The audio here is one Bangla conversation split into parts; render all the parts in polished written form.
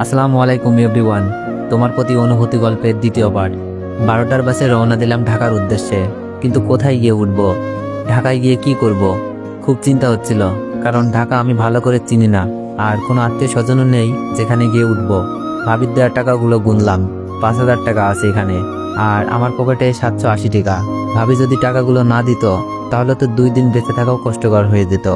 আসসালামু আলাইকুম এভরিওয়ান। তোমার প্রতি অনুভূতি গল্পের দ্বিতীয় পার্ট। 12টার বাসে রওনা দিলাম ঢাকার উদ্দেশ্যে, কিন্তু কোথায় গিয়ে উঠব, ঢাকায় গিয়ে কি করব, খুব চিন্তা হচ্ছিল। কারণ ঢাকা আমি ভালো করে চিনি না, আর কোনো আত্মীয় স্বজনও নেই যেখানে গিয়ে উঠব। ভাবির দেওয়ার টাকাগুলো গুনলাম, 5,000 টাকা আছে এখানে, আর আমার পকেটে 780 টাকা। ভাবি যদি টাকাগুলো না দিত তাহলে তো 2 দিন বেঁচে থাকাও কষ্টকর হয়ে যেত।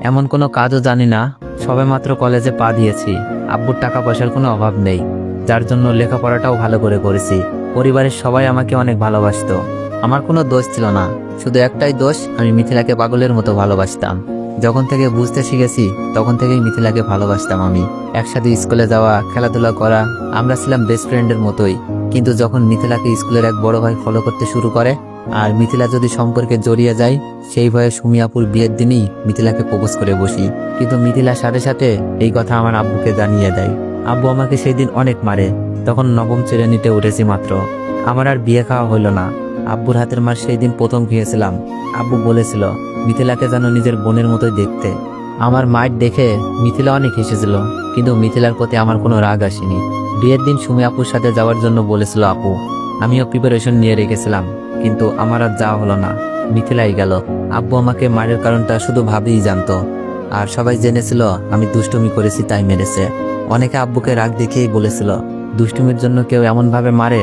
এমন কোনো কাজও জানি না, সবেমাত্র কলেজে পা দিয়েছি। আব্বুর টাকা পয়সার কোনো অভাব নেই, যার জন্য লেখাপড়াটাও ভালো করে করেছি। পরিবারের সবাই আমাকে অনেক ভালোবাসতো। আমার কোনো দোষ ছিল না, শুধু একটাই দোষ, আমি মিথিলাকে পাগলের মতো ভালোবাসতাম। যখন থেকে বুঝতে শিখেছি তখন থেকেই মিথিলাকে ভালোবাসতাম আমি। একসাথে স্কুলে যাওয়া, খেলাধুলা করা, আমরা ছিলাম বেস্ট ফ্রেন্ডের মতোই। কিন্তু যখন মিথিলাকে স্কুলের এক বড় ভাই ফলো করতে শুরু করে, আর মিথিলা যদি সম্পর্কে জড়িয়ে যায়, সেই ভয়ে সুমিয়াপুর বিয়ের দিনই মিথিলাকে প্রপোজ করে বসি। কিন্তু মিথিলার সাথে সাথে এই কথা আমার আব্বুকে জানিয়ে দেয়। আব্বু আমাকে সেই দিন অনেক মারে। তখন নবম শ্রেণীতে উঠেছি মাত্র। আমার আর বিয়ে খাওয়া হইল না। আব্বুর হাতের মার সেই দিন প্রথম খেয়েছিলাম। আব্বু বলেছিল মিথিলাকে যেন নিজের বোনের মতোই দেখতে। আমার মায়ের দেখে মিথিলা অনেক হেসেছিল, কিন্তু মিথিলার প্রতি আমার কোনো রাগ আসেনি। বিয়ের দিন সুমি আপুর সাথে যাওয়ার জন্য বলেছিল আপু, আমিও প্রিপারেশন নিয়ে রেখেছিলাম, কিন্তু আমার আর যাওয়া হলো না, মিথিলাই গেল। আব্বু আমাকে মারের কারণটা শুধু ভাবিই জানতো, আর সবাই জেনেছিল আমি দুষ্টুমি করেছি তাই মেরেছে। অনেকে আব্বুকে রাগ দেখিয়েই বলেছিল দুষ্টুমির জন্য কেউ এমন ভাবে মারে,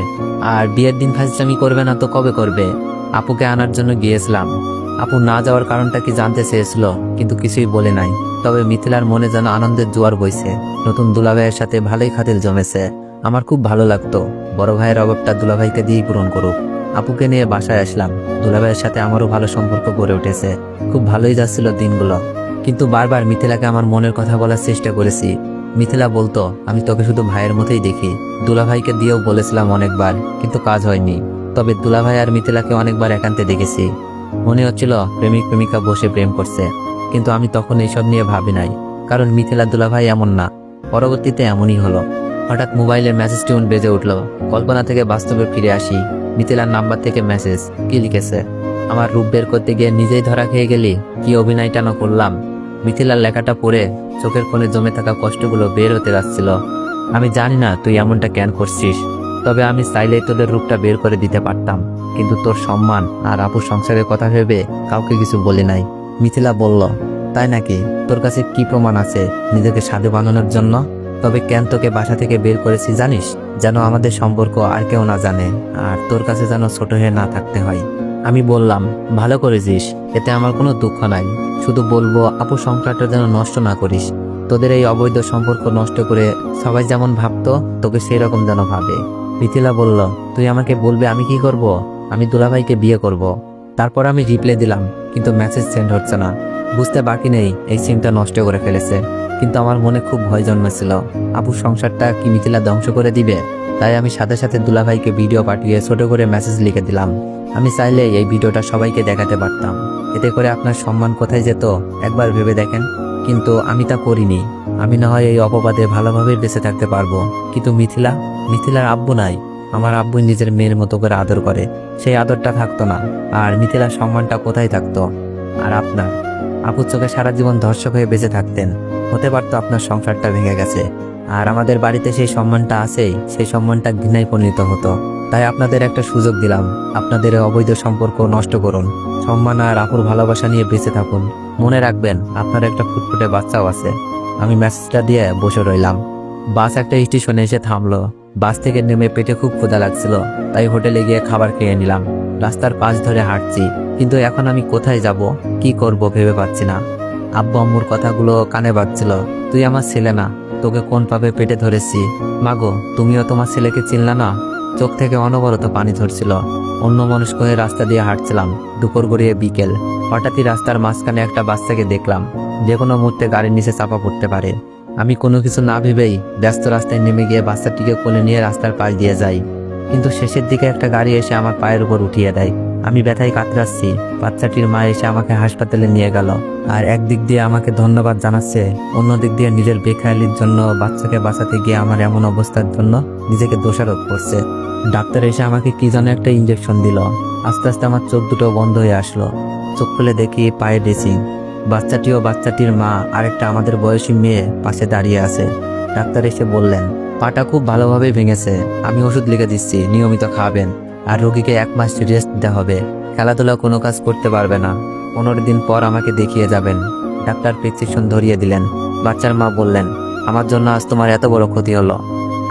আর বিয়ের দিন ফাজলামি করবে না তো কবে করবে। আপুকে আনার জন্য গিয়েছিলাম। আপু না যাওয়ার কারণটা কি জানতে চেয়েছিল, কিন্তু কিছুই বলে নাই। তবে মিথিলার মনে যেন আনন্দের জোয়ার বইছে। নতুন দুলাভাইয়ের সাথে ভালোই খাতির জমেছে। আমার খুব ভালো লাগতো বড় ভাইয়ের অভাবটা দুলাভাইকে দিয়েই পূরণ করুক। আপুকে নিয়ে বাসায় আসলাম। দুলাভাইয়ের সাথে আমারও ভালো সম্পর্ক গড়ে উঠেছে। খুব ভালোই যাচ্ছিল দিনগুলো। কিন্তু বারবার মিথিলাকে আমার মনের কথা বলার চেষ্টা করেছি। মিথিলা বলতো আমি তোকে শুধু ভাইয়ের মতোই দেখি। দুলাভাইকে দিয়েও বলেছিলাম অনেকবার, কিন্তু কাজ হয়নি। তবে দুলাভাই আর মিথিলাকে অনেকবার একান্তে দেখেছি। মনে হচ্ছিল প্রেমিক প্রেমিকা বসে প্রেম করছে, কিন্তু আমি তখন এইসব নিয়ে ভাবি নাই, কারণ মিথিলা দুলাভাই এমন না। পরবর্তীতে এমনই হলো। হঠাৎ মোবাইলের মেসেজ টিউন বেজে উঠলো। কল্পনা থেকে বাস্তবে ফিরে আসি। মিথিলার নাম্বার থেকে মেসেজ। কি লিখেছে? আমার রূপ বের করতে গিয়ে নিজেই ধরা খেয়ে গেলি, কি অভিনয়টা না করলাম। মিথিলার লেখাটা পড়ে চোখের কোণে জমে থাকা কষ্টগুলো বের হতে যাচ্ছিল। আমি জানি না তুই এমনটা কেন করছিস, তবে আমি চাইলেই তোদের রূপটা বের করে দিতে পারতাম, কিন্তু তোর সম্মান আর আপুর সংসারের কথা ভেবে কাউকে কিছু বলি নাই। মিথিলা বলল, তাই নাকি? তোর কাছে কি প্রমাণ আছে নিজেকে সাধু বানানোর জন্য? তবে কেন তোকে বাসা থেকে বের করেছি জানিস? যেন আমাদের সম্পর্ক আর কেউ না জানে, আর তোর কাছে যেন ছোট হয়ে না থাকতে হয়। আমি বললাম, ভালো করেছিস, এতে আমার কোনো দুঃখ নাই। শুধু বলবো আপুর সংসারটা যেন নষ্ট না করিস। তোদের এই অবৈধ সম্পর্ক নষ্ট করে সবাই যেমন ভাবতো তোকে সেই রকম যেন ভাবে। মিথিলা বলল, তুই আমাকে বলবে আমি কি করব? আমি দুলাভাইকে বিয়ে করব। তারপর আমি রিপ্লাই দিলাম, কিন্তু মেসেজ সেন্ড হচ্ছে না। বুঝতে বাকি নেই এই সিমটা নষ্ট করে ফেলেছে। কিন্তু আমার মনে খুব ভয় জন্মেছিল, আপুর সংসারটা কি মিথিলা ধ্বংস করে দিবে। তাই আমি সাথে সাথে দুলাভাইকে ভিডিও পাঠিয়ে ছোট করে মেসেজ লিখে দিলাম। আমি চাইলে এই ভিডিওটা সবাইকে দেখাতে পারতাম, এতে করে আপনার সম্মান কোথায় যেত একবার ভেবে দেখেন। কিন্তু আমি তা করিনি। আমি না হয় এই অপবাদে ভালোভাবে বেঁচে থাকতে পারবো, কিন্তু মিথিলার আব্বু নাই। আমার আব্বু নিজের মেয়ের মতো করে আদর করে, সেই আদরটা থাকতো না। আর মিথিলার সম্মানটা কোথায় থাকতো? আর আপনার আপুর চোখে সারা জীবন ধর্ষক হয়ে বেঁচে থাকতেন। হতে পারতো আপনার সংসারটা ভেঙে গেছে, আর আমাদের বাড়িতে সেই সম্মানটা আছেই, সেই সম্মানটা ঘৃণায় পরিণত হতো। তাই আপনাদের একটা সুযোগ দিলাম, আপনাদের এই অবৈধ সম্পর্ক নষ্ট করুন, সম্মান আর আপুর ভালোবাসা নিয়ে বেঁচে থাকুন। মনে রাখবেন আপনার একটা ফুটফুটে বাচ্চাও আছে। আমি মেসেজটা দিয়ে বসে রইলাম। বাস একটা স্টেশনে এসে থামলো। বাস থেকে নেমে পেটে খুব ক্ষুধা লাগছিল, তাই হোটেলে গিয়ে খাবার খেয়ে নিলাম। রাস্তার পাশ ধরে হাঁটছি, কিন্তু এখন আমি কোথায় যাব, কি করব ভেবে পাচ্ছি না। আব্বু আম্মুর কথাগুলো কানে বাজছিল। তুই আমার ছেলে না, তোকে কোন পাবে পেটে ধরেছি। মাগো, তুমিও তোমার ছেলেকে চিনলা না? চোখ থেকে অনবরত পানি ঝরছিল। অন্য মনস্ক হয়ে রাস্তা দিয়ে হাঁটছিলাম। দুপুর গড়িয়ে বিকেল। হঠাৎই রাস্তার মাঝখানে একটা বাচ্চাকে দেখলাম, যে কোনো মুহূর্তে গাড়ির নিচে চাপা পড়তে পারে। আমি কোনো কিছু না ভেবেই ব্যস্ত রাস্তায় নেমে গিয়ে বাচ্চাটিকে কোলে নিয়ে রাস্তার পাশ দিয়ে যাই। কিন্তু শেষের দিকে একটা গাড়ি এসে আমার পায়ের উপর উঠিয়ে দেয়। আমি ব্যথায় কাতরাচ্ছি। বাচ্চাটির মা এসে আমাকে হাসপাতালে নিয়ে গেল, আর একদিক দিয়ে আমাকে ধন্যবাদ জানাচ্ছে, অন্য দিক দিয়ে নিজের বেখেয়ালির জন্য বাচ্চাকে বাঁচাতে গিয়ে আমার এমন অবস্থার জন্য নিজেকে দোষারোপ করছে। ডাক্তার এসে আমাকে কি যেন একটা ইঞ্জেকশন দিল। আস্তে আস্তে আমার চোখ দুটো বন্ধ হয়ে আসলো। চোখ খুলে দেখি পায়ে ড্রেসিং। বাচ্চাটি ও বাচ্চাটির মা আরেকটা আমাদের বয়সী মেয়ে পাশে দাঁড়িয়ে আছে। ডাক্তার এসে বললেন, পাটা খুব ভালোভাবে ভেঙেছে। আমি ওষুধ লিখে দিচ্ছি, নিয়মিত খাবেন। আর রোগীকে 1 মাস রেস্ট দিতে হবে। খেলাধুলা কোনো কাজ করতে পারবে না। 15 দিন পর আমাকে দেখিয়ে যাবেন। ডাক্তার প্রেসক্রিপশন ধরিয়ে দিলেন। বাচ্চার মা বললেন, আমার জন্য আজ তোমার এত বড় ক্ষতি হলো।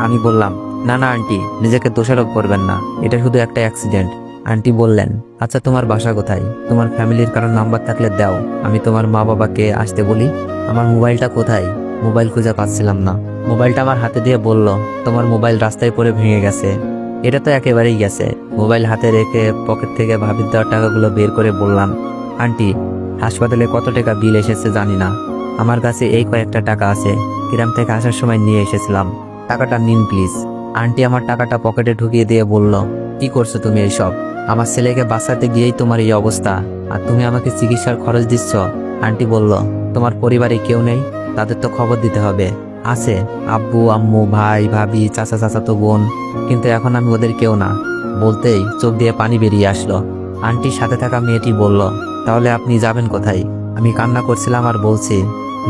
আমি বললাম, না না আন্টি, নিজেকে দোষারোপ করবেন না, এটা শুধু একটা অ্যাক্সিডেন্ট। আন্টি বললেন, আচ্ছা তোমার বাসা কোথায়? তোমার ফ্যামিলির কারোর নাম্বার থাকলে দাও, আমি তোমার মা বাবাকে আসতে বলি। আমার মোবাইলটা কোথায়? মোবাইল খুঁজে পাচ্ছিলাম না। মোবাইলটা আমার হাতে দিয়ে বলল, তোমার মোবাইল রাস্তায় পড়ে ভেঙে গেছে। এটা তো একেবারেই গেছে। মোবাইল হাতে রেখে পকেট থেকে ভাবির দেওয়ার টাকাগুলো বের করে বললাম, আন্টি, হাসপাতালে কত টাকা বিল এসেছে জানি না। আমার কাছে এই কয়েকটা টাকা আছে, গ্রাম থেকে আসার সময় নিয়ে এসেছিলাম। টাকাটা নিন প্লিজ। আন্টি আমার টাকাটা পকেটে ঢুকিয়ে দিয়ে বলল, কি করছো তুমি এইসব? আমার ছেলেকে বাঁচাতে গিয়েই তোমার এই অবস্থা, আর তুমি আমাকে চিকিৎসার খরচ দিচ্ছ। আন্টি বলল, তোমার পরিবারে কেউ নেই? তাদের তো খবর দিতে হবে। আছে, আব্বু আম্মু ভাই ভাবি চাচা চাচাতো বোন, কিন্তু এখন আমি ওদের কেউ না। বলতেই চোখ দিয়ে পানি বেরিয়ে আসলো। আন্টির সাথে থাকা মেয়েটি বলল, তাহলে আপনি যাবেন কোথায়? আমি কান্না করছিলাম আর বলছি,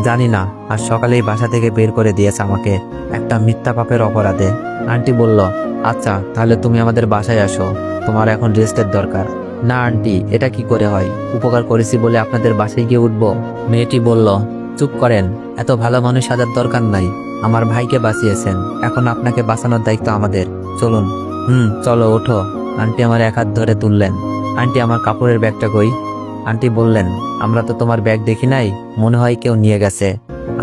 জানি না। আর সকালেই বাসা থেকে বের করে দিয়েছে আমাকে, একটা মিথ্যা পাপের অপরাধে। আন্টি বলল, আচ্ছা তাহলে তুমি আমাদের বাসায় আসো, তোমার এখন রেস্টের দরকার। না আন্টি, এটা কি করে হয়? উপকার করেছি বলে আপনাদের বাসায় গিয়ে উঠবো? মেয়েটি বলল, চুপ করেন, এত ভালো মানুষ সাজার দরকার নাই। আমার ভাইকে বাঁচিয়েছেন, এখন আপনাকে বাঁচানোর দায়িত্ব আমাদের। চলুন। চলো ওঠো। আন্টি আমার 1 হাত ধরে তুললেন। আন্টি আমার কাপড়ের ব্যাগটা কই? আন্টি বললেন, আমরা তো তোমার ব্যাগ দেখি নাই, মনে হয় কেউ নিয়ে গেছে।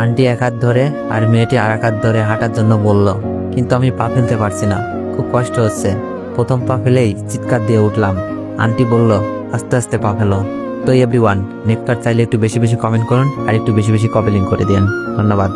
আন্টি 1 হাত ধরে আর মেয়েটি আর 1 হাত ধরে হাঁটার জন্য বলল, কিন্তু আমি পা ফেলতে পারছি না, খুব কষ্ট হচ্ছে। প্রথম পা ফেলেই চিৎকার দিয়ে উঠলাম। আন্টি বলল, আস্তে আস্তে পা ফেলো। তো এভরিওয়ান, নেককার চাইলে একটু বেশি বেশি কমেন্ট করুন আর একটু বেশি বেশি কপি লিঙ্ক করে দিন। ধন্যবাদ।